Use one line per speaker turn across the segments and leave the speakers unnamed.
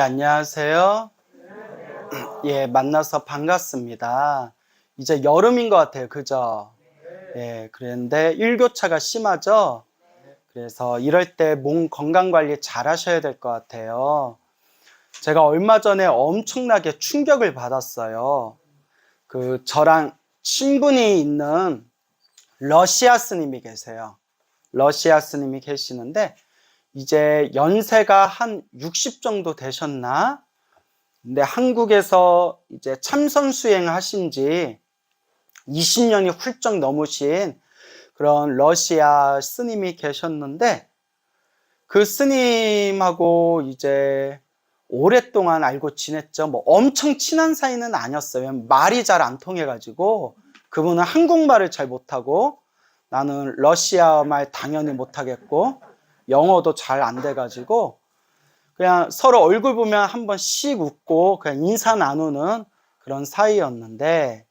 안녕하세요. 예, 만나서 반갑습니다. 이제 여름인 것 같아요. 그죠? 예, 그런데 일교차가 심하죠? 그래서 이럴 때 몸 건강 관리 잘 하셔야 될 것 같아요. 제가 얼마 전에 엄청나게 충격을 받았어요. 저랑 친분이 있는 러시아 스님이 계세요. 러시아 스님이 계시는데, 이제 연세가 한 60 정도 되셨나? 근데 한국에서 이제 참선 수행을 하신 지 20년이 훌쩍 넘으신 그런 러시아 스님이 계셨는데, 그 스님하고 이제 오랫동안 알고 지냈죠. 뭐 엄청 친한 사이는 아니었어요. 말이 잘 안 통해가지고, 그분은 한국말을 잘 못하고 나는 러시아 말 당연히 못하겠고 영어도 잘 안 돼가지고 그냥 서로 얼굴 보면 한 번씩 웃고 그냥 인사 나누는 그런 사이였는데,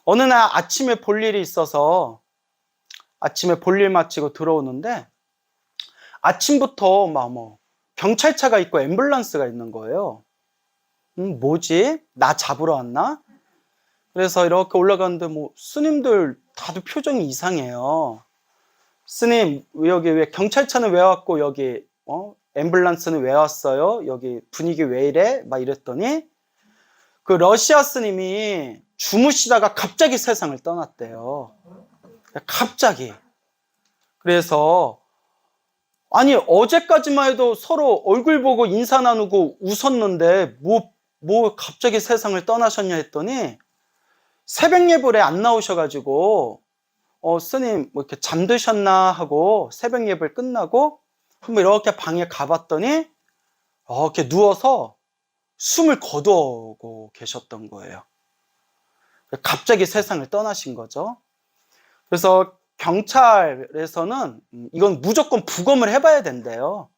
어느 날 아침에 볼 일이 있어서 아침에 볼 일 마치고 들어오는데, 아침부터 막 경찰차가 있고 앰뷸런스가 있는 거예요. 뭐지? 나 잡으러 왔나? 그래서 이렇게 올라가는데 스님들 다들 표정이 이상해요. 스님, 여기 왜 경찰차는 왜 왔고 여기 앰뷸런스는 왜 왔어요? 여기 분위기 왜 이래? 막 이랬더니 그 러시아 스님이 주무시다가 갑자기 세상을 떠났대요. 갑자기. 그래서 아니 어제까지만 해도 서로 얼굴 보고 인사 나누고 웃었는데 뭐 갑자기 세상을 떠나셨냐 했더니 새벽 예불에 안 나오셔가지고 스님 뭐 이렇게 잠드셨나 하고 새벽 예불 끝나고 한번 이렇게 방에 가봤더니 이렇게 누워서 숨을 거두고 계셨던 거예요. 갑자기 세상을 떠나신 거죠. 그래서 경찰에서는 이건 무조건 부검을 해봐야 된대요.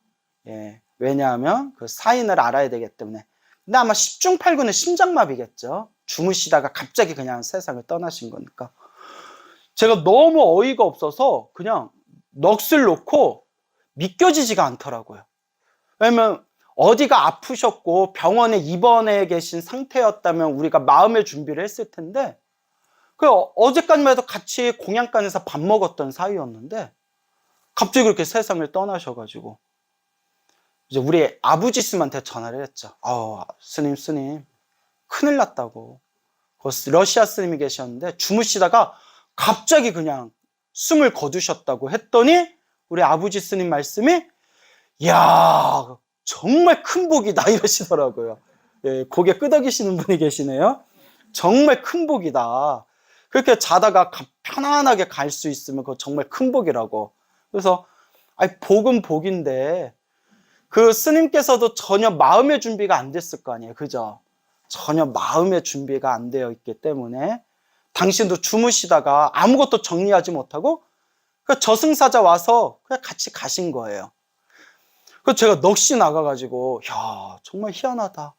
예, 왜냐하면 그 사인을 알아야 되기 때문에. 근데 아마 10중 8구는 심장마비겠죠. 주무시다가 갑자기 그냥 세상을 떠나신 거니까. 제가 너무 어이가 없어서 그냥 넋을 놓고 믿겨지지가 않더라고요. 왜냐면 어디가 아프셨고 병원에 입원해 계신 상태였다면 우리가 마음의 준비를 했을 텐데, 어제까지만 해도 같이 공양간에서 밥 먹었던 사이였는데 갑자기 그렇게 세상을 떠나셔가지고 이제 우리 아버지 스님한테 전화를 했죠. 스님 큰일 났다고. 러시아 스님이 계셨는데 주무시다가 갑자기 그냥 숨을 거두셨다고 했더니 우리 아버지 스님 말씀이 야 정말 큰 복이다 이러시더라고요. 예, 고개 끄덕이시는 분이 계시네요. 정말 큰 복이다. 그렇게 자다가 편안하게 갈 수 있으면 그거 정말 큰 복이라고. 그래서 복은 복인데 그 스님께서도 전혀 마음의 준비가 안 됐을 거 아니에요. 그죠? 전혀 마음의 준비가 안 되어 있기 때문에 당신도 주무시다가 아무것도 정리하지 못하고 그 저승사자 와서 그냥 같이 가신 거예요. 그래서 제가 넋이 나가가지고 야 정말 희한하다.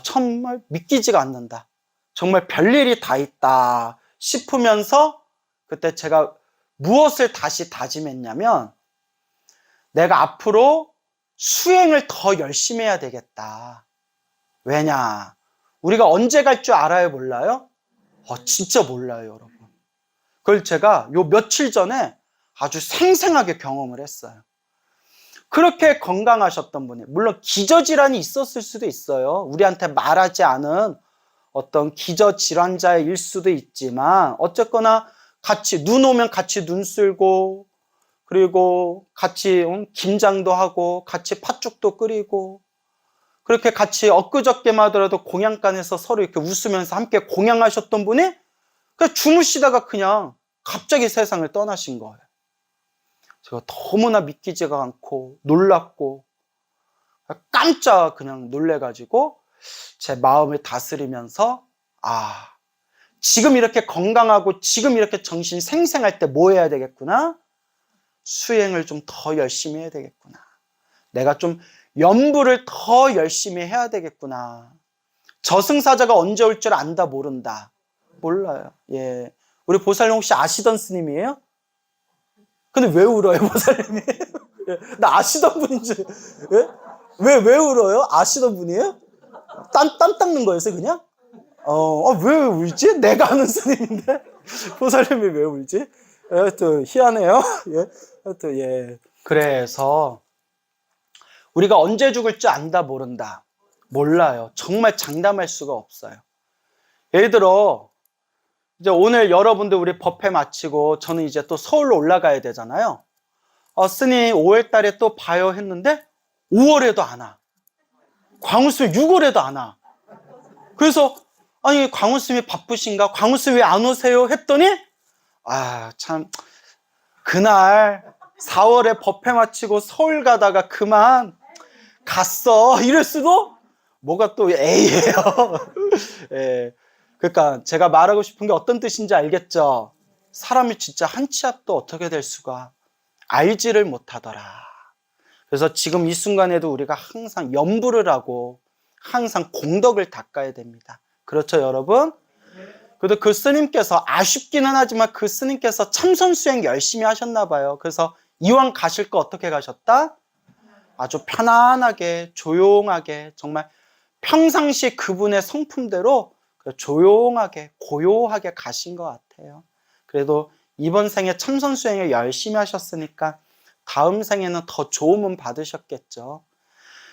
정말 믿기지가 않는다. 정말 별일이 다 있다 싶으면서 그때 제가 무엇을 다시 다짐했냐면, 내가 앞으로 수행을 더 열심히 해야 되겠다. 왜냐? 우리가 언제 갈 줄 알아요? 몰라요? 진짜 몰라요, 여러분. 그걸 제가 요 며칠 전에 아주 생생하게 경험을 했어요. 그렇게 건강하셨던 분이, 물론 기저질환이 있었을 수도 있어요. 우리한테 말하지 않은 어떤 기저질환자일 수도 있지만, 어쨌거나 같이 눈 오면 같이 눈 쓸고, 그리고 같이 김장도 하고 같이 팥죽도 끓이고, 그렇게 같이 엊그저께만 하더라도 공양간에서 서로 이렇게 웃으면서 함께 공양하셨던 분이 그냥 주무시다가 그냥 갑자기 세상을 떠나신 거예요. 제가 너무나 믿기지가 않고 놀랍고 깜짝 그냥 놀래가지고 제 마음을 다스리면서 지금 이렇게 건강하고 지금 이렇게 정신 생생할 때 뭐 해야 되겠구나? 수행을 좀 더 열심히 해야 되겠구나. 내가 좀 연부를 더 열심히 해야 되겠구나. 저승사자가 언제 올 줄 안다 모른다. 몰라요. 예, 우리 보살님 혹시 아시던 스님이에요? 근데 왜 울어요, 보살님이? 나 아시던 분인 줄. 예? 왜 울어요? 아시던 분이에요? 땀 닦는 거였어요, 그냥? 왜 울지? 내가 아는 스님인데? 보살님이 왜 울지? 하여튼, 희한해요. 예. 하여튼, 예. 그래서, 우리가 언제 죽을지 안다, 모른다. 몰라요. 정말 장담할 수가 없어요. 예를 들어, 이제 오늘 여러분들 우리 법회 마치고 저는 이제 또 서울로 올라가야 되잖아요. 스님 5월 달에 또 봐요 했는데 5월에도 안 와. 광우스님 6월에도 안 와. 그래서 아니 광우스님이 바쁘신가? 광우스님 왜 안 오세요? 했더니 참 그날 4월에 법회 마치고 서울 가다가 그만 갔어. 이럴 수도 뭐가 또 A예요. 예. 그러니까 제가 말하고 싶은 게 어떤 뜻인지 알겠죠? 사람이 진짜 한 치 앞도 어떻게 될 수가 알지를 못하더라. 그래서 지금 이 순간에도 우리가 항상 염불을 하고 항상 공덕을 닦아야 됩니다. 그렇죠, 여러분? 그래도 그 스님께서 아쉽기는 하지만 그 스님께서 참선 수행 열심히 하셨나 봐요. 그래서 이왕 가실 거 어떻게 가셨다? 아주 편안하게 조용하게 정말 평상시 그분의 성품대로 조용하게 고요하게 가신 것 같아요. 그래도 이번 생에 참선 수행을 열심히 하셨으니까 다음 생에는 더 좋은 운 받으셨겠죠.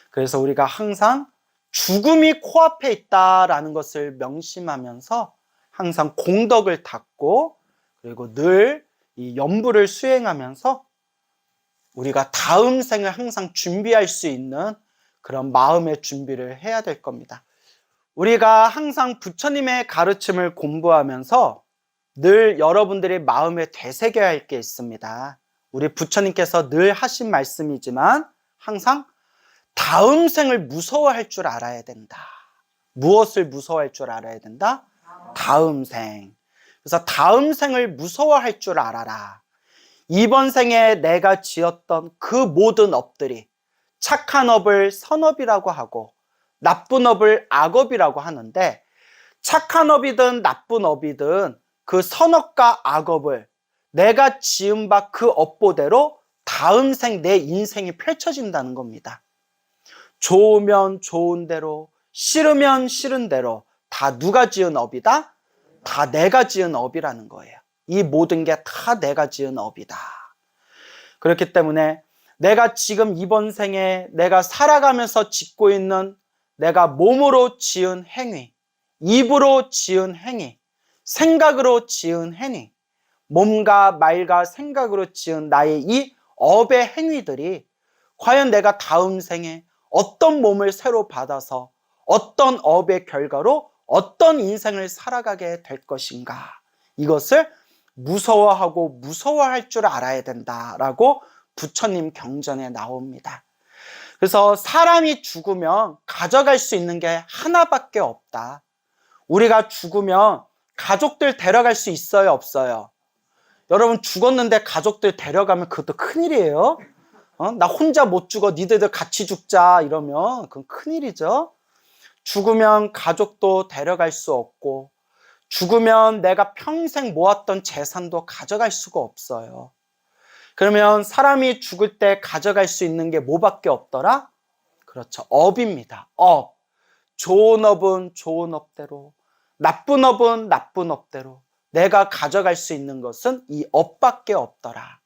그래서 우리가 항상 죽음이 코앞에 있다라는 것을 명심하면서 항상 공덕을 닦고 그리고 늘 이 염불을 수행하면서 우리가 다음 생을 항상 준비할 수 있는 그런 마음의 준비를 해야 될 겁니다. 우리가 항상 부처님의 가르침을 공부하면서 늘 여러분들이 마음에 되새겨야 할 게 있습니다. 우리 부처님께서 늘 하신 말씀이지만 항상 다음 생을 무서워할 줄 알아야 된다. 무엇을 무서워할 줄 알아야 된다? 다음 생. 그래서 다음 생을 무서워할 줄 알아라. 이번 생에 내가 지었던 그 모든 업들이 착한 업을 선업이라고 하고 나쁜 업을 악업이라고 하는데 착한 업이든 나쁜 업이든 그 선업과 악업을 내가 지은 바 그 업보대로 다음 생 내 인생이 펼쳐진다는 겁니다. 좋으면 좋은 대로 싫으면 싫은 대로 다 누가 지은 업이다? 다 내가 지은 업이라는 거예요. 이 모든 게 다 내가 지은 업이다. 그렇기 때문에 내가 지금 이번 생에 내가 살아가면서 짓고 있는 내가 몸으로 지은 행위, 입으로 지은 행위, 생각으로 지은 행위, 몸과 말과 생각으로 지은 나의 이 업의 행위들이 과연 내가 다음 생에 어떤 몸을 새로 받아서 어떤 업의 결과로 어떤 인생을 살아가게 될 것인가, 이것을 무서워하고 무서워할 줄 알아야 된다라고 부처님 경전에 나옵니다. 그래서 사람이 죽으면 가져갈 수 있는 게 하나밖에 없다. 우리가 죽으면 가족들 데려갈 수 있어요, 없어요? 여러분 죽었는데 가족들 데려가면 그것도 큰일이에요. 나 혼자 못 죽어, 니들도 같이 죽자 이러면 그건 큰일이죠. 죽으면 가족도 데려갈 수 없고 죽으면 내가 평생 모았던 재산도 가져갈 수가 없어요. 그러면 사람이 죽을 때 가져갈 수 있는 게 뭐밖에 없더라? 그렇죠, 업입니다. 업. 좋은 업은 좋은 업대로, 나쁜 업은 나쁜 업대로 내가 가져갈 수 있는 것은 이 업밖에 없더라.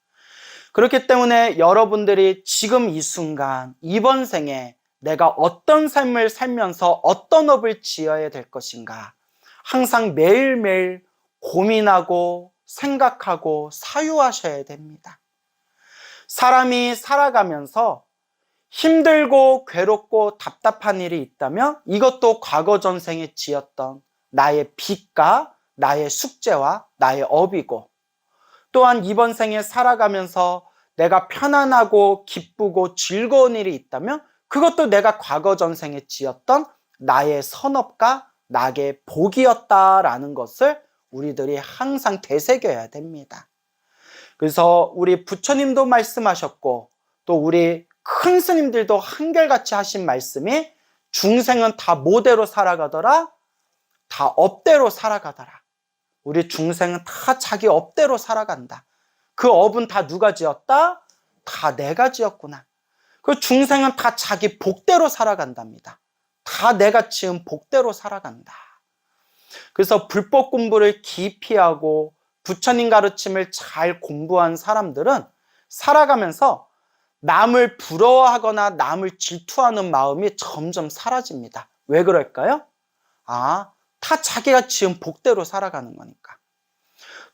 그렇기 때문에 여러분들이 지금 이 순간 이번 생에 내가 어떤 삶을 살면서 어떤 업을 지어야 될 것인가 항상 매일매일 고민하고 생각하고 사유하셔야 됩니다. 사람이 살아가면서 힘들고 괴롭고 답답한 일이 있다면 이것도 과거 전생에 지었던 나의 빚과 나의 숙제와 나의 업이고, 또한 이번 생에 살아가면서 내가 편안하고 기쁘고 즐거운 일이 있다면 그것도 내가 과거 전생에 지었던 나의 선업과 나의 복이었다라는 것을 우리들이 항상 되새겨야 됩니다. 그래서 우리 부처님도 말씀하셨고 또 우리 큰 스님들도 한결같이 하신 말씀이 중생은 다 뭐대로 살아가더라? 다 업대로 살아가더라. 우리 중생은 다 자기 업대로 살아간다. 그 업은 다 누가 지었다? 다 내가 지었구나. 그 중생은 다 자기 복대로 살아간답니다. 다 내가 지은 복대로 살아간다. 그래서 불법 공부를 깊이 하고 부처님 가르침을 잘 공부한 사람들은 살아가면서 남을 부러워하거나 남을 질투하는 마음이 점점 사라집니다. 왜 그럴까요? 다 자기가 지은 복대로 살아가는 거니까.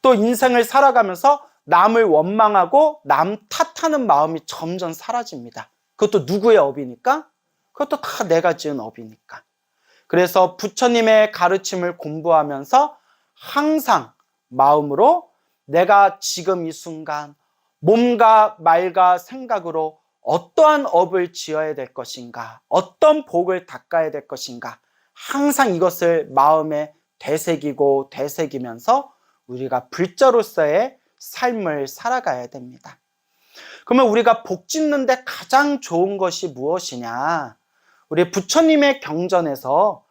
또 인생을 살아가면서 남을 원망하고 남 탓하는 마음이 점점 사라집니다. 그것도 누구의 업이니까? 그것도 다 내가 지은 업이니까. 그래서 부처님의 가르침을 공부하면서 항상 마음으로 내가 지금 이 순간 몸과 말과 생각으로 어떠한 업을 지어야 될 것인가, 어떤 복을 닦아야 될 것인가, 항상 이것을 마음에 되새기고 되새기면서 우리가 불자로서의 삶을 살아가야 됩니다. 그러면 우리가 복 짓는데 가장 좋은 것이 무엇이냐? 우리 부처님의 경전에서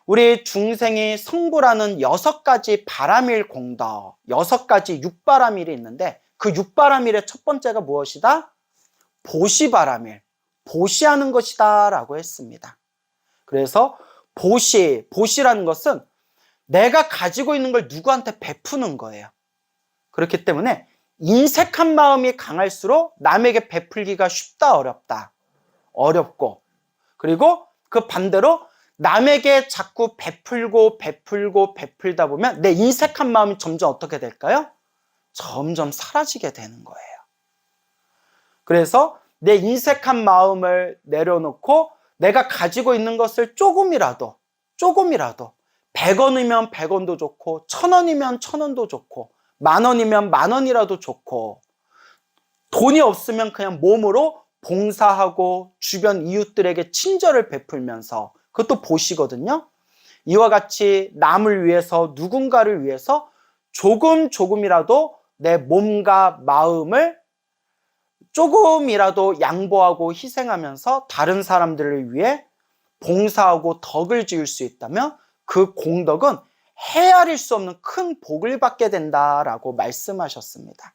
우리 중생이 성불하는 6가지 바람일 공덕, 6가지 육바람일이 있는데 그 육바람일의 첫 번째가 무엇이다? 보시바람일, 보시하는 것이다 라고 했습니다. 그래서 보시라는 것은 내가 가지고 있는 걸 누구한테 베푸는 거예요. 그렇기 때문에 인색한 마음이 강할수록 남에게 베풀기가 쉽다, 어렵다? 어렵고, 그리고 그 반대로 남에게 자꾸 베풀다 보면 내 인색한 마음이 점점 어떻게 될까요? 점점 사라지게 되는 거예요. 그래서 내 인색한 마음을 내려놓고 내가 가지고 있는 것을 조금이라도 100원이면 100원도 좋고 1000원이면 1000원도 좋고 10,000원이면 10,000원이라도 좋고 돈이 없으면 그냥 몸으로 봉사하고 주변 이웃들에게 친절을 베풀면서, 그것도 보시거든요. 이와 같이 남을 위해서, 누군가를 위해서 조금이라도 내 몸과 마음을 조금이라도 양보하고 희생하면서 다른 사람들을 위해 봉사하고 덕을 지을 수 있다면 그 공덕은 헤아릴 수 없는 큰 복을 받게 된다라고 말씀하셨습니다.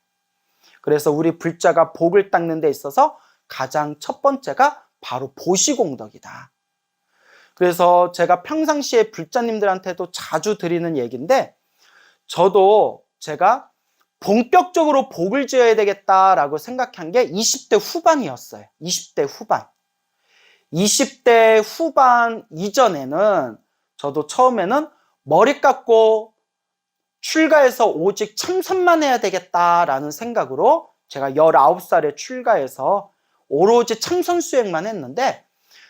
그래서 우리 불자가 복을 닦는 데 있어서 가장 첫 번째가 바로 보시공덕이다. 그래서 제가 평상시에 불자님들한테도 자주 드리는 얘기인데, 저도 제가 본격적으로 복을 지어야 되겠다라고 생각한 게 20대 후반이었어요. 20대 후반. 20대 후반 이전에는 저도 처음에는 머리 깎고 출가해서 오직 참선만 해야 되겠다라는 생각으로 제가 19살에 출가해서 오로지 참선 수행만 했는데,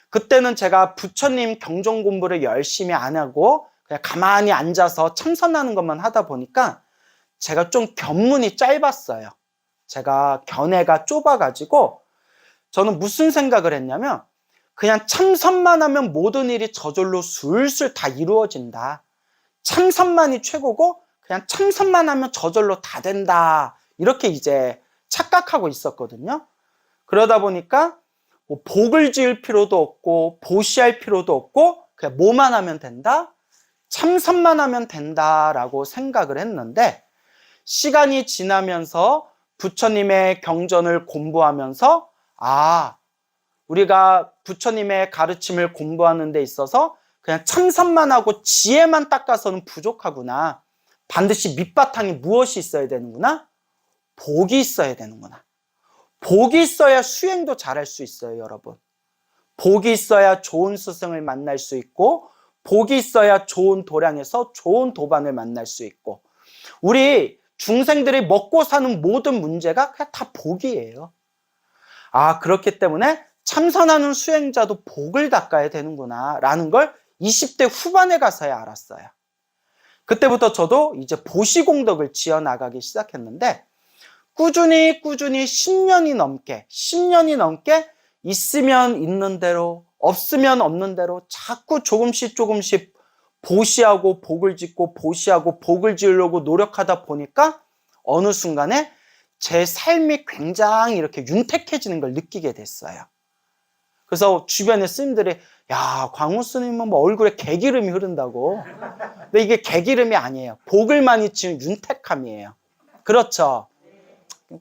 그때는 제가 부처님 경전 공부를 열심히 안 하고 그냥 가만히 앉아서 참선하는 것만 하다 보니까 제가 좀 견문이 짧았어요. 제가 견해가 좁아가지고 저는 무슨 생각을 했냐면, 그냥 참선만 하면 모든 일이 저절로 술술 다 이루어진다. 참선만이 최고고 그냥 참선만 하면 저절로 다 된다. 이렇게 이제 착각하고 있었거든요. 그러다 보니까 뭐 복을 지을 필요도 없고 보시할 필요도 없고 그냥 뭐만 하면 된다? 참선만 하면 된다라고 생각을 했는데, 시간이 지나면서 부처님의 경전을 공부하면서 우리가 부처님의 가르침을 공부하는 데 있어서 그냥 참선만 하고 지혜만 닦아서는 부족하구나. 반드시 밑바탕에 무엇이 있어야 되는구나? 복이 있어야 되는구나. 복이 있어야 수행도 잘할 수 있어요, 여러분. 복이 있어야 좋은 스승을 만날 수 있고, 복이 있어야 좋은 도량에서 좋은 도반을 만날 수 있고, 우리 중생들이 먹고 사는 모든 문제가 그냥 다 복이에요. 그렇기 때문에 참선하는 수행자도 복을 닦아야 되는구나 라는 걸 20대 후반에 가서야 알았어요. 그때부터 저도 이제 보시공덕을 지어나가기 시작했는데, 꾸준히 10년이 넘게 있으면 있는 대로 없으면 없는 대로 자꾸 조금씩 보시하고 복을 짓고 보시하고 복을 지으려고 노력하다 보니까 어느 순간에 제 삶이 굉장히 이렇게 윤택해지는 걸 느끼게 됐어요. 그래서 주변에 스님들이 광우 스님은 뭐 얼굴에 개기름이 흐른다고. 근데 이게 개기름이 아니에요. 복을 많이 지은 윤택함이에요. 그렇죠?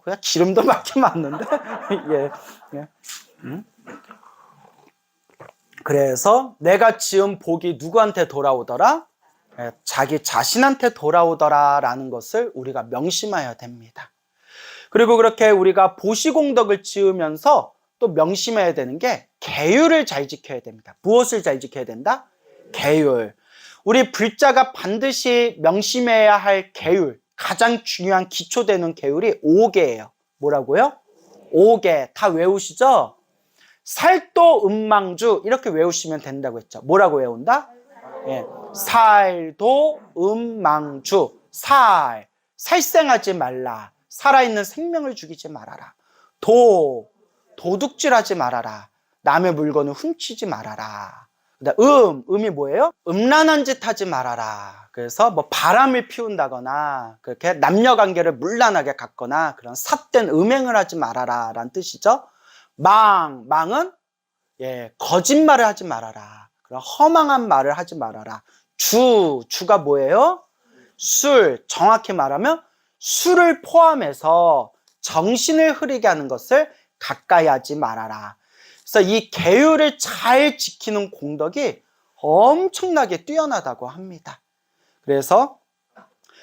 그냥 기름도 많게 맞는데. 예. 그래서 내가 지은 복이 누구한테 돌아오더라? 자기 자신한테 돌아오더라 라는 것을 우리가 명심해야 됩니다. 그리고 그렇게 우리가 보시공덕을 지으면서 또 명심해야 되는 게 계율을 잘 지켜야 됩니다. 무엇을 잘 지켜야 된다? 계율. 우리 불자가 반드시 명심해야 할 계율, 가장 중요한 기초되는 계율이 5개예요. 뭐라고요? 5개. 다 외우시죠? 살도 음망주 이렇게 외우시면 된다고 했죠. 뭐라고 외운다? 예. 살도 음망주. 살생하지 말라. 살아있는 생명을 죽이지 말아라. 도둑질하지 말아라. 남의 물건을 훔치지 말아라. 음이 뭐예요? 음란한 짓 하지 말아라. 그래서 뭐 바람을 피운다거나 그렇게 남녀관계를 문란하게 갖거나 그런 삿된 음행을 하지 말아라 라는 뜻이죠. 망은 거짓말을 하지 말아라. 그런 허망한 말을 하지 말아라. 주가 뭐예요? 술, 정확히 말하면 술을 포함해서 정신을 흐리게 하는 것을 가까이 하지 말아라. 그래서 이 계율을 잘 지키는 공덕이 엄청나게 뛰어나다고 합니다. 그래서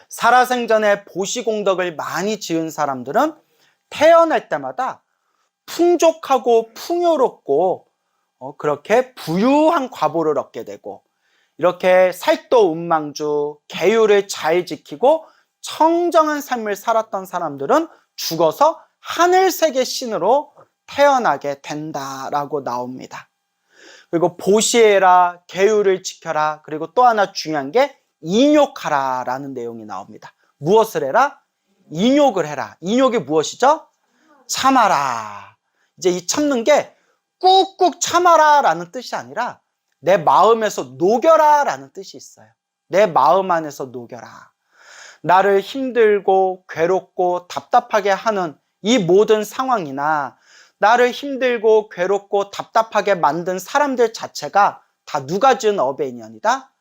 살아생전에 보시공덕을 많이 지은 사람들은 태어날 때마다 풍족하고 풍요롭고 그렇게 부유한 과보를 얻게 되고, 이렇게 살도 음망주, 계율을 잘 지키고 청정한 삶을 살았던 사람들은 죽어서 하늘세계 신으로 태어나게 된다라고 나옵니다. 그리고 보시해라, 계율을 지켜라, 그리고 또 하나 중요한 게 인욕하라 라는 내용이 나옵니다. 무엇을 해라? 인욕을 해라. 인욕이 무엇이죠? 참아라. 이제 이 참는 게 꾹꾹 참아라 라는 뜻이 아니라 내 마음에서 녹여라 라는 뜻이 있어요. 내 마음 안에서 녹여라. 나를 힘들고 괴롭고 답답하게 하는 이 모든 상황이나 나를 힘들고 괴롭고 답답하게 만든 사람들 자체가 다 누가 지은 업의 인연이다?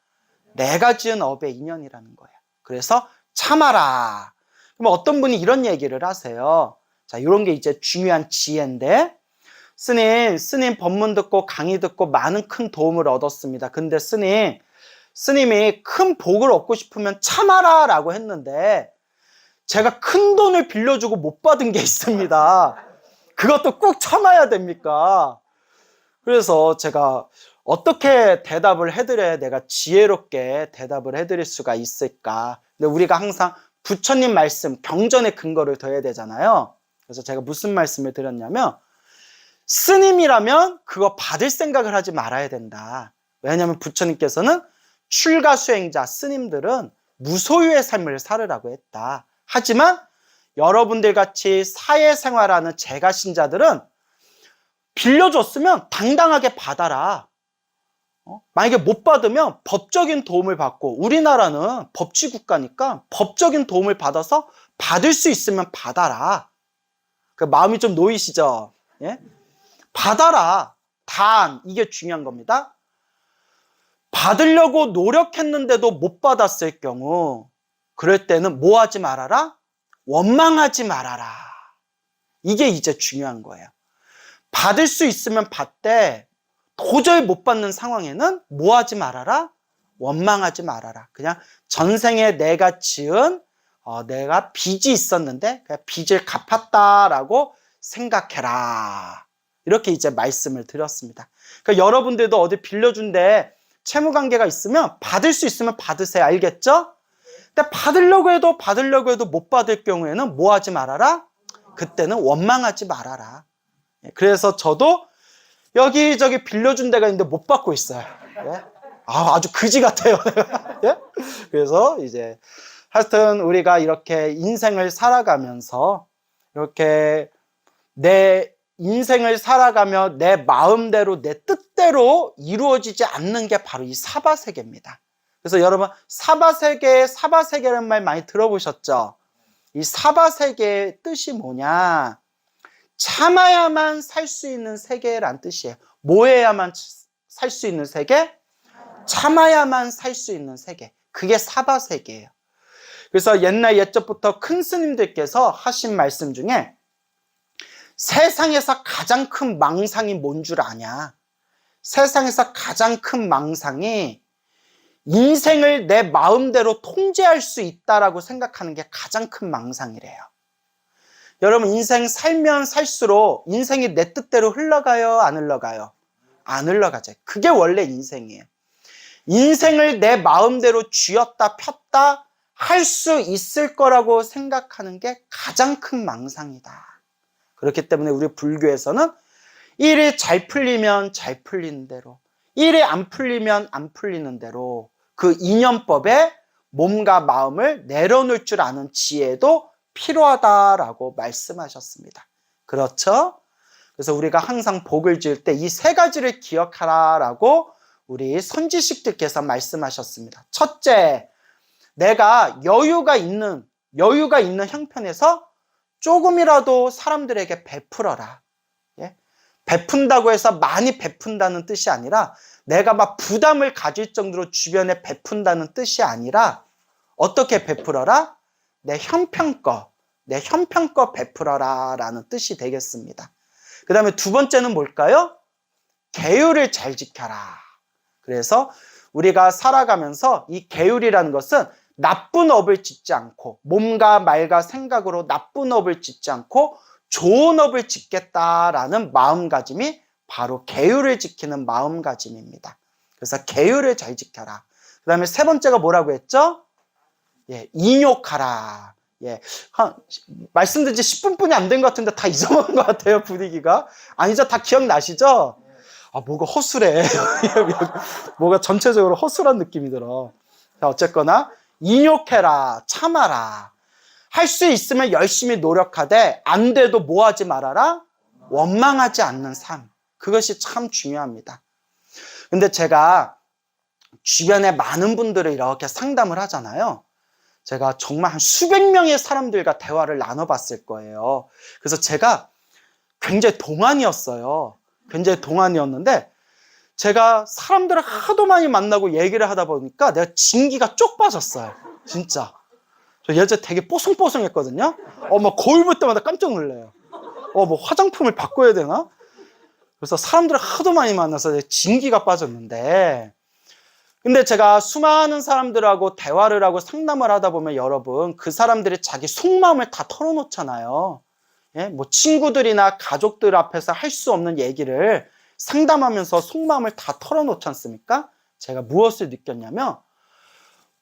내가 지은 업의 인연이라는 거예요. 그래서 참아라. 그럼 어떤 분이 이런 얘기를 하세요. 자, 이런 게 이제 중요한 지혜인데, 스님 법문 듣고 강의 듣고 많은 큰 도움을 얻었습니다. 근데 스님이 큰 복을 얻고 싶으면 참아라 라고 했는데 제가 큰 돈을 빌려주고 못 받은 게 있습니다. 그것도 꼭 참아야 됩니까? 그래서 제가 어떻게 대답을 해드려야 내가 지혜롭게 대답을 해드릴 수가 있을까? 근데 우리가 항상 부처님 말씀, 경전에 근거를 둬야 되잖아요. 그래서 제가 무슨 말씀을 드렸냐면, 스님이라면 그거 받을 생각을 하지 말아야 된다. 왜냐하면 부처님께서는 출가수행자, 스님들은 무소유의 삶을 살으라고 했다. 하지만 여러분들 같이 사회생활하는 제가 신자들은 빌려줬으면 당당하게 받아라. 만약에 못 받으면 법적인 도움을 받고, 우리나라는 법치국가니까 법적인 도움을 받아서 받을 수 있으면 받아라. 그 마음이 좀 놓이시죠? 예? 받아라. 단, 이게 중요한 겁니다. 받으려고 노력했는데도 못 받았을 경우, 그럴 때는 뭐 하지 말아라? 원망하지 말아라. 이게 이제 중요한 거예요. 받을 수 있으면 받되 도저히 못 받는 상황에는 뭐 하지 말아라? 원망하지 말아라. 그냥 전생에 내가 지은 내가 빚이 있었는데 그냥 빚을 갚았다라고 생각해라. 이렇게 이제 말씀을 드렸습니다. 그러니까 여러분들도 어디 빌려준데 채무관계가 있으면 받을 수 있으면 받으세요. 알겠죠? 근데 받으려고 해도 못 받을 경우에는 뭐 하지 말아라? 그때는 원망하지 말아라. 그래서 저도 여기저기 빌려준 데가 있는데 못 받고 있어요. 예? 아주 그지 같아요. 예? 그래서 이제 하여튼 우리가 이렇게 인생을 살아가면서 이렇게 내 인생을 살아가며 내 마음대로 내 뜻대로 이루어지지 않는 게 바로 이 사바세계입니다. 그래서 여러분 사바세계라는 말 많이 들어보셨죠? 이 사바세계의 뜻이 뭐냐? 참아야만 살 수 있는 세계란 뜻이에요. 뭐 해야만 살 수 있는 세계? 참아야만 살 수 있는 세계. 그게 사바세계예요. 그래서 옛적부터 큰 스님들께서 하신 말씀 중에 세상에서 가장 큰 망상이 뭔 줄 아냐? 세상에서 가장 큰 망상이 인생을 내 마음대로 통제할 수 있다라고 생각하는 게 가장 큰 망상이래요. 여러분, 인생 살면 살수록 인생이 내 뜻대로 흘러가요, 안 흘러가요? 안 흘러가죠. 그게 원래 인생이에요. 인생을 내 마음대로 쥐었다 폈다 할 수 있을 거라고 생각하는 게 가장 큰 망상이다. 그렇기 때문에 우리 불교에서는 일이 잘 풀리면 잘 풀리는 대로, 일이 안 풀리면 안 풀리는 대로 그 인연법에 몸과 마음을 내려놓을 줄 아는 지혜도 필요하다라고 말씀하셨습니다. 그렇죠? 그래서 우리가 항상 복을 지을 때 이 세 가지를 기억하라라고 우리 선지식들께서 말씀하셨습니다. 첫째, 내가 여유가 있는 형편에서 조금이라도 사람들에게 베풀어라. 예? 베푼다고 해서 많이 베푼다는 뜻이 아니라 내가 막 부담을 가질 정도로 주변에 베푼다는 뜻이 아니라 어떻게 베풀어라? 내 형편껏 베풀어라 라는 뜻이 되겠습니다. 그 다음에 두 번째는 뭘까요? 계율을 잘 지켜라. 그래서 우리가 살아가면서 이 계율이라는 것은 나쁜 업을 짓지 않고 몸과 말과 생각으로 나쁜 업을 짓지 않고 좋은 업을 짓겠다라는 마음가짐이 바로 계율을 지키는 마음가짐입니다. 그래서 계율을 잘 지켜라. 그 다음에 세 번째가 뭐라고 했죠? 예, 인욕하라. 예, 말씀드린 지 10분뿐이 안 된 것 같은데 다 잊어먹은 것 같아요, 분위기가. 아니죠? 다 기억나시죠? 아, 뭐가 허술해. 뭐가 전체적으로 허술한 느낌이 들어. 자, 어쨌거나 인욕해라, 참아라. 할 수 있으면 열심히 노력하되 안 돼도 뭐 하지 말아라? 원망하지 않는 삶. 그것이 참 중요합니다. 근데 제가 주변에 많은 분들을 이렇게 상담을 하잖아요. 제가 정말 한 수백 명의 사람들과 대화를 나눠봤을 거예요. 그래서 제가 굉장히 동안이었어요. 굉장히 동안이었는데 제가 사람들을 하도 많이 만나고 얘기를 하다 보니까 내가 진기가 쪽 빠졌어요. 진짜. 저 예전에 되게 뽀송뽀송했거든요. 막 거울 볼 때마다 깜짝 놀래요. 뭐 화장품을 바꿔야 되나? 그래서 사람들을 하도 많이 만나서 진기가 빠졌는데, 근데 제가 수많은 사람들하고 대화를 하고 상담을 하다 보면 여러분, 그 사람들이 자기 속마음을 다 털어놓잖아요. 예? 뭐 친구들이나 가족들 앞에서 할 수 없는 얘기를 상담하면서 속마음을 다 털어놓지 않습니까? 제가 무엇을 느꼈냐면,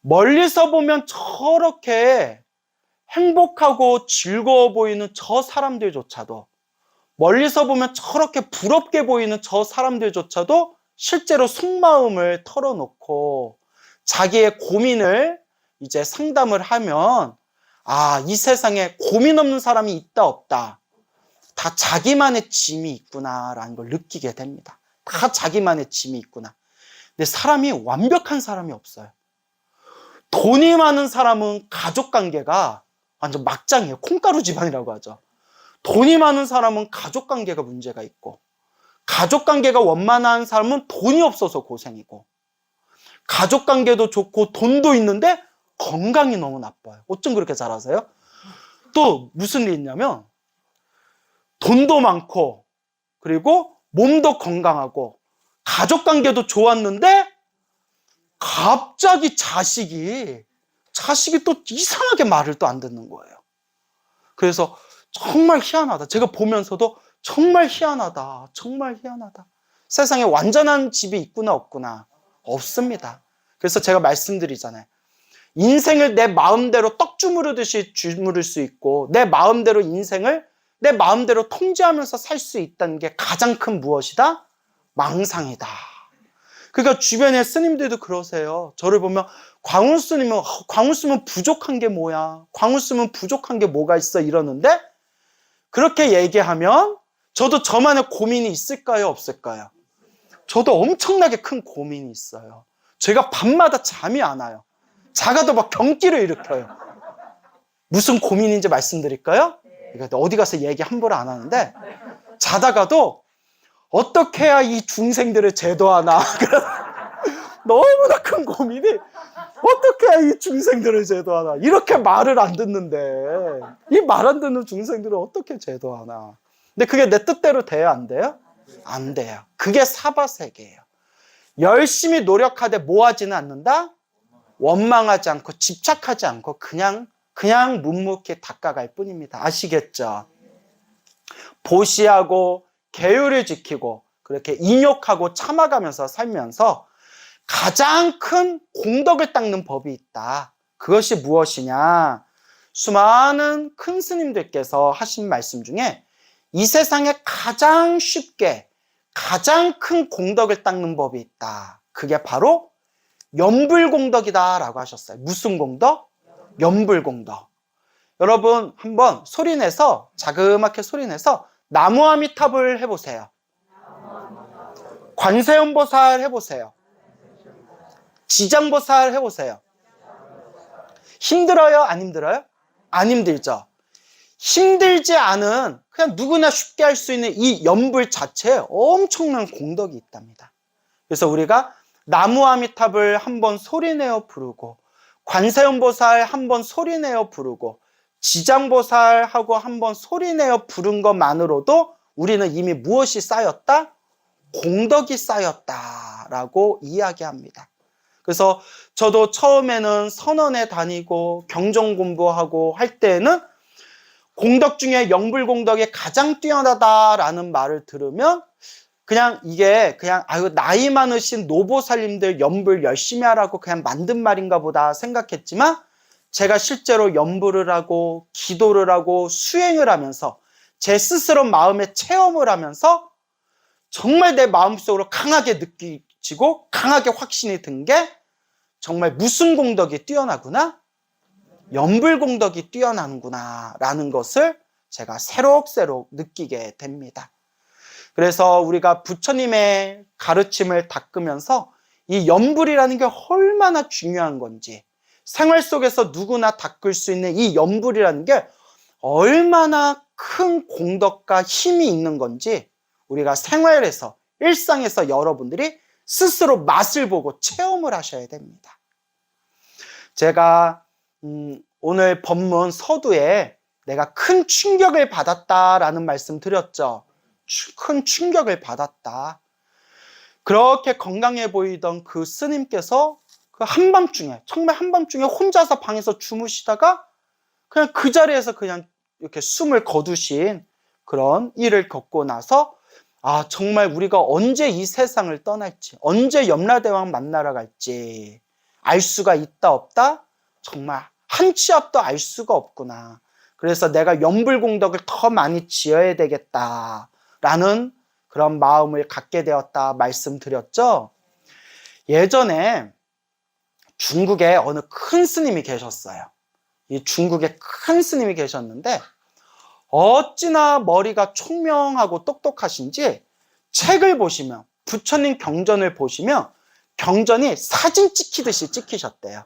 멀리서 보면 저렇게 행복하고 즐거워 보이는 저 사람들조차도, 멀리서 보면 저렇게 부럽게 보이는 저 사람들조차도 실제로 속마음을 털어놓고 자기의 고민을 이제 상담을 하면, 아, 이 세상에 고민 없는 사람이 있다 없다. 다 자기만의 짐이 있구나라는 걸 느끼게 됩니다. 다 자기만의 짐이 있구나. 근데 사람이 완벽한 사람이 없어요. 돈이 많은 사람은 가족관계가 완전 막장이에요. 콩가루 집안이라고 하죠. 돈이 많은 사람은 가족관계가 문제가 있고, 가족관계가 원만한 사람은 돈이 없어서 고생이고, 가족관계도 좋고 돈도 있는데 건강이 너무 나빠요. 어쩜 그렇게 잘하세요? 또 무슨 일이 있냐면 돈도 많고 그리고 몸도 건강하고 가족관계도 좋았는데 갑자기 자식이 또 이상하게 말을 또 안 듣는 거예요. 그래서 정말 희한하다. 제가 보면서도 정말 희한하다. 정말 희한하다. 세상에 완전한 집이 있구나 없구나? 없습니다. 그래서 제가 말씀드리잖아요. 인생을 내 마음대로 떡 주무르듯이 주무를 수 있고 내 마음대로 인생을 내 마음대로 통제하면서 살 수 있다는 게 가장 큰 무엇이다? 망상이다. 그러니까 주변에 스님들도 그러세요. 저를 보면 광우스님은 부족한 게 뭐야? 광우스님은 부족한 게 뭐가 있어? 이러는데 그렇게 얘기하면 저도 저만의 고민이 있을까요? 없을까요? 저도 엄청나게 큰 고민이 있어요. 제가 밤마다 잠이 안 와요. 자가도 막 경기를 일으켜요. 무슨 고민인지 말씀드릴까요? 어디 가서 얘기 함부로 안 하는데 자다가도 어떻게 해야 이 중생들을 제도하나 너무나 큰 고민이 어떻게 해야 이 중생들을 제도하나 이렇게 말을 안 듣는데 이 말 안 듣는 중생들을 어떻게 제도하나 근데 그게 내 뜻대로 돼야 안 돼요? 안 돼요. 그게 사바세계예요. 열심히 노력하되 뭐하지는 않는다? 원망하지 않고 집착하지 않고 그냥 묵묵히 닦아갈 뿐입니다. 아시겠죠? 보시하고 계율을 지키고 그렇게 인욕하고 참아가면서 살면서 가장 큰 공덕을 닦는 법이 있다. 그것이 무엇이냐? 수많은 큰 스님들께서 하신 말씀 중에 이 세상에 가장 쉽게 가장 큰 공덕을 닦는 법이 있다. 그게 바로 염불공덕이다 라고 하셨어요. 무슨 공덕? 염불공덕. 여러분 한번 소리내서 자그맣게 소리내서 나무아미탑을 해보세요. 관세음보살 해보세요. 지장보살 해보세요. 힘들어요? 안 힘들어요? 안 힘들죠? 힘들지 않은 그냥 누구나 쉽게 할 수 있는 이 염불 자체에 엄청난 공덕이 있답니다. 그래서 우리가 나무아미탑을 한번 소리내어 부르고 관세음보살 한번 소리내어 부르고 지장보살하고 한번 소리내어 부른 것만으로도 우리는 이미 무엇이 쌓였다? 공덕이 쌓였다라고 이야기합니다. 그래서 저도 처음에는 선원에 다니고 경전 공부하고 할 때는 공덕 중에 영불공덕이 가장 뛰어나다라는 말을 들으면 그냥 이게 그냥 아유 나이 많으신 노보살님들 염불 열심히 하라고 그냥 만든 말인가 보다 생각했지만 제가 실제로 염불을 하고 기도를 하고 수행을 하면서 제 스스로 마음에 체험을 하면서 정말 내 마음속으로 강하게 느끼지고 강하게 확신이 든 게 정말 무슨 공덕이 뛰어나구나? 염불공덕이 뛰어나는구나 라는 것을 제가 새록새록 느끼게 됩니다. 그래서 우리가 부처님의 가르침을 닦으면서 이 염불이라는 게 얼마나 중요한 건지 생활 속에서 누구나 닦을 수 있는 이 염불이라는 게 얼마나 큰 공덕과 힘이 있는 건지 우리가 생활에서 일상에서 여러분들이 스스로 맛을 보고 체험을 하셔야 됩니다. 제가 오늘 법문 서두에 내가 큰 충격을 받았다라는 말씀 드렸죠. 큰 충격을 받았다. 그렇게 건강해 보이던 그 스님께서 그 한밤중에 정말 한밤중에 혼자서 방에서 주무시다가 그냥 그 자리에서 그냥 이렇게 숨을 거두신 그런 일을 겪고 나서 아 정말 우리가 언제 이 세상을 떠날지 언제 염라대왕 만나러 갈지 알 수가 있다 없다? 정말 한 치 앞도 알 수가 없구나. 그래서 내가 염불공덕을 더 많이 지어야 되겠다라는 그런 마음을 갖게 되었다 말씀드렸죠. 예전에 중국에 어느 큰 스님이 계셨어요. 이 중국에 큰 스님이 계셨는데 어찌나 머리가 총명하고 똑똑하신지 책을 보시면 부처님 경전을 보시면 경전이 사진 찍히듯이 찍히셨대요.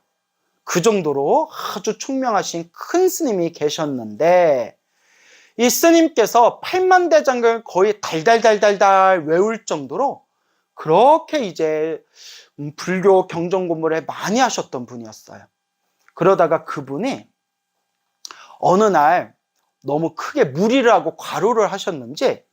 그 정도로 아주 총명하신 큰 스님이 계셨는데 이 스님께서 8만대장을 거의 달달달달달 외울 정도로 그렇게 이제 불교 경전 공부를 많이 하셨던 분이었어요. 그러다가 그분이 어느 날 너무 크게 무리를 하고 과로를 하셨는지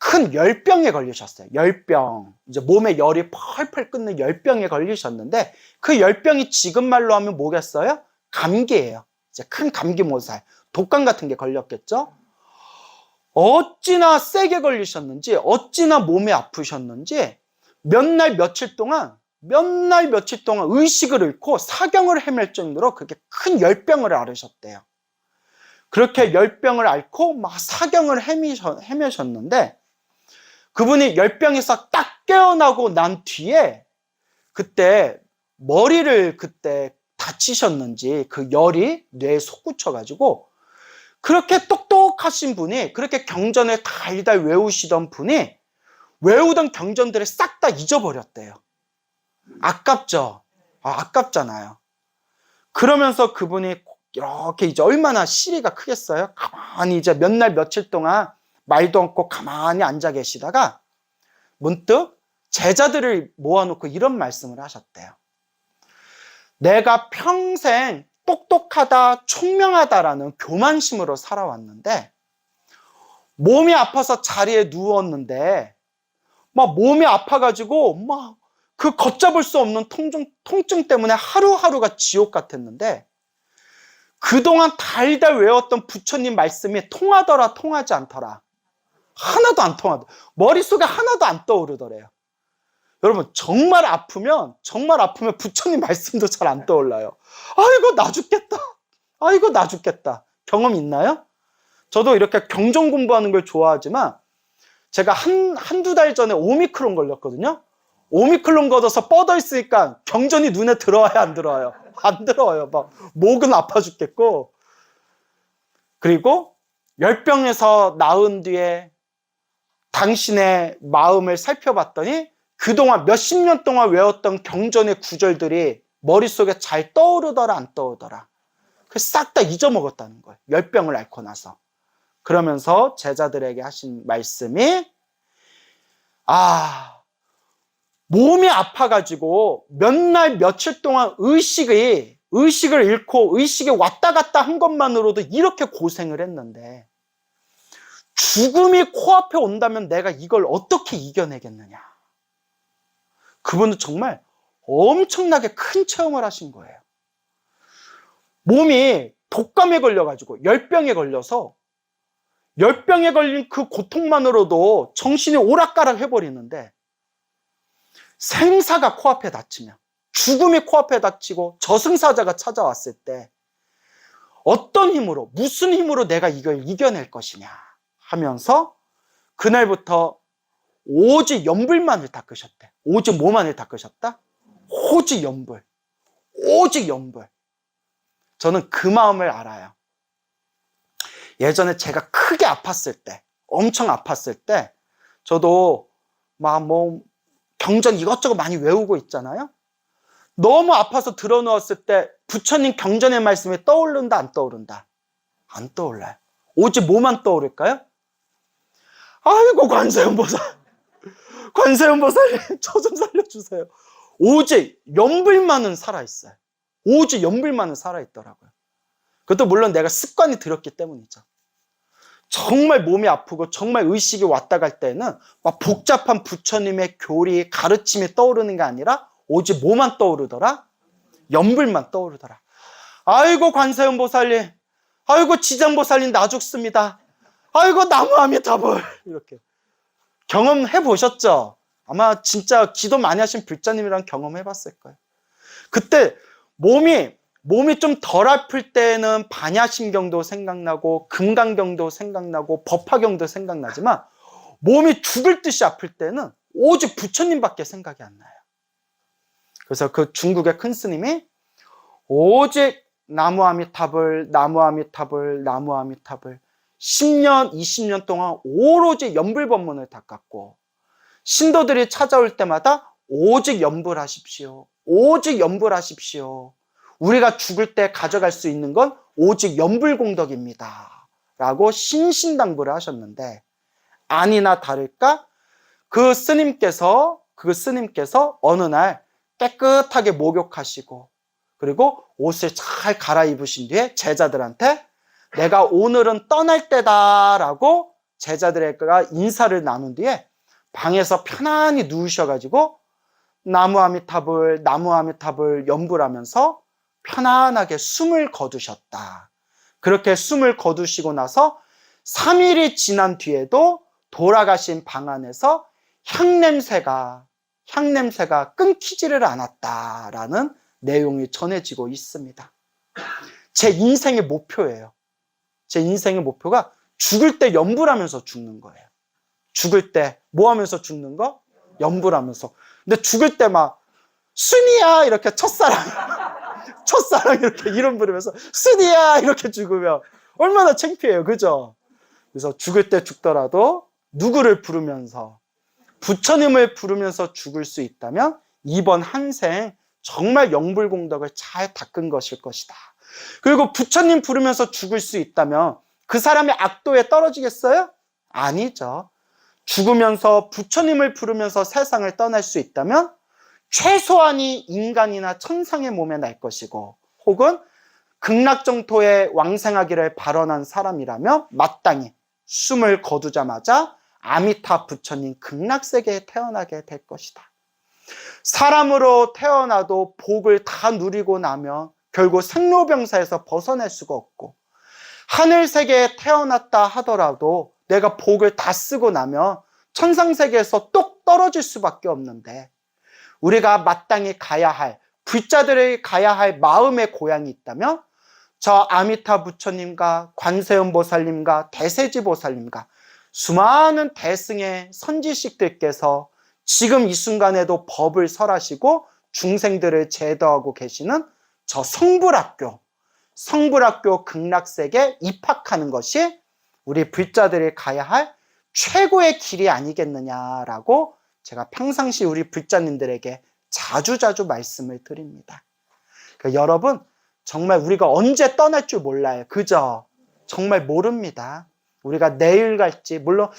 큰 열병에 걸리셨어요. 열병. 이제 몸에 열이 펄펄 끓는 열병에 걸리셨는데 그 열병이 지금 말로 하면 뭐겠어요? 감기예요. 이제 큰 감기 모살, 독감 같은 게 걸렸겠죠? 어찌나 세게 걸리셨는지, 어찌나 몸이 아프셨는지 몇 날 며칠 동안 의식을 잃고 사경을 헤맬 정도로 그렇게 큰 열병을 앓으셨대요. 그렇게 열병을 앓고 막 사경을 헤매셨는데 그분이 열병에서 딱 깨어나고 난 뒤에 그때 머리를 그때 다치셨는지 그 열이 뇌에 솟구쳐가지고 그렇게 똑똑하신 분이 그렇게 경전을 달달 외우시던 분이 외우던 경전들을 싹 다 잊어버렸대요. 아깝죠? 아깝잖아요. 그러면서 그분이 이렇게 이제 얼마나 시리가 크겠어요? 가만히 이제 몇 날 며칠 동안 말도 않고 가만히 앉아 계시다가 문득 제자들을 모아놓고 이런 말씀을 하셨대요. 내가 평생 똑똑하다, 총명하다라는 교만심으로 살아왔는데 몸이 아파서 자리에 누웠는데 막 몸이 아파가지고 막 그 걷잡을 수 없는 통증 때문에 하루하루가 지옥 같았는데, 그동안 달달 외웠던 부처님 말씀이 통하더라 통하지 않더라, 하나도 안 통하더라. 머릿속에 하나도 안 떠오르더래요. 여러분, 정말 아프면 부처님 말씀도 잘 안 떠올라요. 아이고 나 죽겠다, 아이고 나 죽겠다. 경험 있나요? 저도 이렇게 경전 공부하는 걸 좋아하지만 제가 한두 달 전에 오미크론 걸렸거든요. 오미크론 걷어서 뻗어 있으니까 경전이 눈에 들어와요, 안 들어와요? 안 들어와요. 막 목은 아파 죽겠고. 그리고 열병에서 나은 뒤에 당신의 마음을 살펴봤더니 그동안 몇십 년 동안 외웠던 경전의 구절들이 머릿속에 잘 떠오르더라 안 떠오르더라. 싹 다 잊어먹었다는 거예요, 열병을 앓고 나서. 그러면서 제자들에게 하신 말씀이, 몸이 아파가지고 몇 날 며칠 동안 의식을 잃고 의식이 왔다 갔다 한 것만으로도 이렇게 고생을 했는데, 죽음이 코앞에 온다면 내가 이걸 어떻게 이겨내겠느냐. 그분은 정말 엄청나게 큰 체험을 하신 거예요. 몸이 독감에 걸려가지고 열병에 걸려서, 열병에 걸린 그 고통만으로도 정신이 오락가락 해버리는데, 생사가 코앞에 닥치면, 죽음이 코앞에 닥치고 저승사자가 찾아왔을 때 어떤 힘으로, 무슨 힘으로 내가 이걸 이겨낼 것이냐 하면서 그날부터 오직 염불만을 닦으셨대. 오직 뭐만을 닦으셨다? 오직 염불. 오직 염불. 저는 그 마음을 알아요. 예전에 제가 크게 아팠을 때, 엄청 아팠을 때, 저도 막 경전 이것저것 많이 외우고 있잖아요. 너무 아파서 드러누웠을 때 부처님 경전의 말씀이 떠오른다 안 떠오른다? 안 떠올라요. 오직 뭐만 떠오를까요? 아이고 관세음보살, 관세음보살님 저 좀 살려주세요. 오직 염불만은 살아있어요. 오직 염불만은 살아있더라고요. 그것도 물론 내가 습관이 들었기 때문이죠. 정말 몸이 아프고 정말 의식이 왔다 갈 때는 막 복잡한 부처님의 교리, 가르침이 떠오르는 게 아니라 오직 뭐만 떠오르더라? 염불만 떠오르더라. 아이고 관세음보살님, 아이고 지장보살님 나 죽습니다. 아이고 나무아미타불. 이렇게 경험해 보셨죠? 아마 진짜 기도 많이 하신 불자님이랑 경험해 봤을 거예요. 그때 몸이 좀 덜 아플 때는 반야심경도 생각나고 금강경도 생각나고 법화경도 생각나지만, 몸이 죽을 듯이 아플 때는 오직 부처님밖에 생각이 안 나요. 그래서 그 중국의 큰 스님이 오직 나무아미타불, 나무아미타불, 나무아미타불 10년, 20년 동안 오로지 염불법문을 닦았고, 신도들이 찾아올 때마다 오직 염불하십시오, 오직 염불하십시오. 우리가 죽을 때 가져갈 수 있는 건 오직 염불공덕입니다 라고 신신당부를 하셨는데, 아니나 다를까 그 스님께서 어느 날 깨끗하게 목욕하시고 그리고 옷을 잘 갈아입으신 뒤에 제자들한테 내가 오늘은 떠날 때다 라고 제자들과 인사를 나눈 뒤에 방에서 편안히 누우셔가지고 나무아미타불, 나무아미타불 염불하면서 편안하게 숨을 거두셨다. 그렇게 숨을 거두시고 나서 3일이 지난 뒤에도 돌아가신 방 안에서 향냄새가 끊기지를 않았다라는 내용이 전해지고 있습니다. 제 인생의 목표예요. 제 인생의 목표가 죽을 때 염불하면서 죽는 거예요. 죽을 때 뭐 하면서 죽는 거? 염불하면서. 근데 죽을 때 막 순이야 이렇게 첫사랑 이렇게 이름 부르면서 순이야 이렇게 죽으면 얼마나 창피해요, 그죠? 그래서 죽을 때 죽더라도 누구를 부르면서, 부처님을 부르면서 죽을 수 있다면 이번 한 생 정말 영불공덕을 잘 닦은 것일 것이다. 그리고 부처님 부르면서 죽을 수 있다면 그 사람이 악도에 떨어지겠어요? 아니죠. 죽으면서 부처님을 부르면서 세상을 떠날 수 있다면 최소한이 인간이나 천상의 몸에 날 것이고, 혹은 극락정토에 왕생하기를 발언한 사람이라면 마땅히 숨을 거두자마자 아미타 부처님 극락세계에 태어나게 될 것이다. 사람으로 태어나도 복을 다 누리고 나면 결국 생로병사에서 벗어날 수가 없고, 하늘세계에 태어났다 하더라도 내가 복을 다 쓰고 나면 천상세계에서 똑 떨어질 수밖에 없는데, 우리가 마땅히 가야 할, 불자들이 가야 할 마음의 고향이 있다면 저 아미타 부처님과 관세음 보살님과 대세지 보살님과 수많은 대승의 선지식들께서 지금 이 순간에도 법을 설하시고 중생들을 제도하고 계시는 저 성불학교 극락세계에 입학하는 것이 우리 불자들이 가야 할 최고의 길이 아니겠느냐라고 제가 평상시 우리 불자님들에게 자주자주 말씀을 드립니다. 그러니까 여러분, 정말 우리가 언제 떠날 줄 몰라요. 그죠? 정말 모릅니다. 우리가 내일 갈지, 물론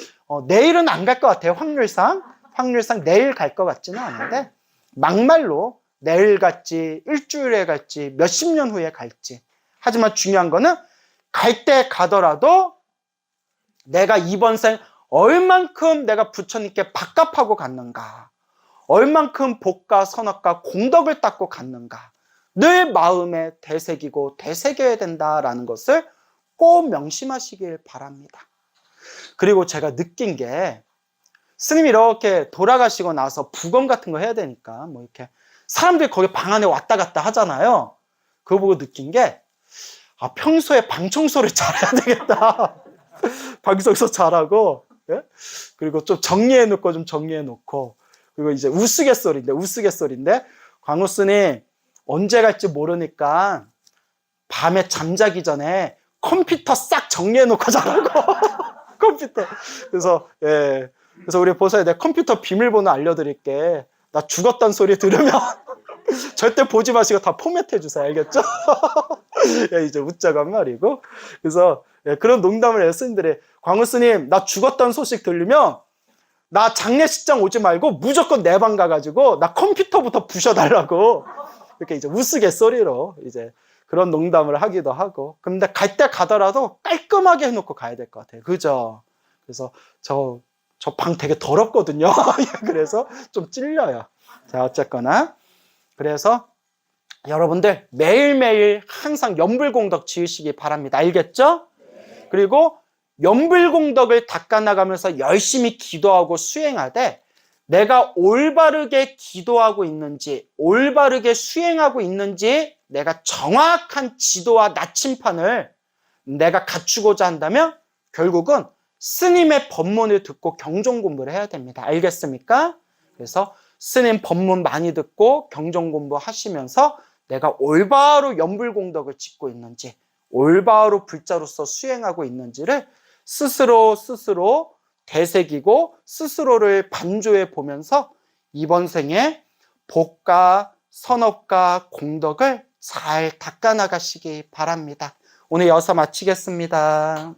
내일은 안 갈 것 같아요. 확률상 내일 갈 것 같지는 않은데, 막말로 내일 갈지, 일주일에 갈지, 몇십 년 후에 갈지. 하지만 중요한 거는 갈 때 가더라도 내가 이번 생 얼만큼 내가 부처님께 밥값하고 갔는가, 얼만큼 복과 선악과 공덕을 닦고 갔는가, 늘 마음에 되새기고 되새겨야 된다라는 것을 꼭 명심하시길 바랍니다. 그리고 제가 느낀 게, 스님이 이렇게 돌아가시고 나서 부검 같은 거 해야 되니까 뭐 이렇게 사람들이 거기 방 안에 왔다 갔다 하잖아요. 그거 보고 느낀 게, 평소에 방 청소를 잘해야 되겠다. 방 청소 잘하고, 예? 그리고 좀 정리해놓고, 그리고 이제 우스갯소리인데, 광우 스님 언제 갈지 모르니까 밤에 잠자기 전에 컴퓨터 싹 정리해놓고 자라고. 컴퓨터. 그래서 우리 보살이 내가 컴퓨터 비밀번호 알려드릴게. 나 죽었단 소리 들으면 절대 보지 마시고 다 포맷해 주세요. 알겠죠? 이제 웃자고 한 말이고. 그래서 그런 농담을 해요. 스님들이, 광우 스님 나 죽었다는 소식 들리면 나 장례식장 오지 말고 무조건 내 방 가가지고 나 컴퓨터부터 부셔달라고. 이렇게 이제 우스갯소리로 이제 그런 농담을 하기도 하고. 근데 갈 때 가더라도 깔끔하게 해놓고 가야 될 것 같아요. 그죠? 그래서 저 방 되게 더럽거든요. 그래서 좀 찔려요. 자, 어쨌거나. 그래서 여러분들 매일매일 항상 연불공덕 지으시기 바랍니다. 알겠죠? 그리고 연불공덕을 닦아나가면서 열심히 기도하고 수행하되, 내가 올바르게 기도하고 있는지, 올바르게 수행하고 있는지 내가 정확한 지도와 나침판을 내가 갖추고자 한다면 결국은 스님의 법문을 듣고 경전 공부를 해야 됩니다. 알겠습니까? 그래서 스님 법문 많이 듣고 경전 공부 하시면서 내가 올바로 연불공덕을 짓고 있는지, 올바로 불자로서 수행하고 있는지를 스스로 되새기고 스스로를 반조해 보면서 이번 생에 복과 선업과 공덕을 잘 닦아나가시기 바랍니다. 오늘 여기서 마치겠습니다.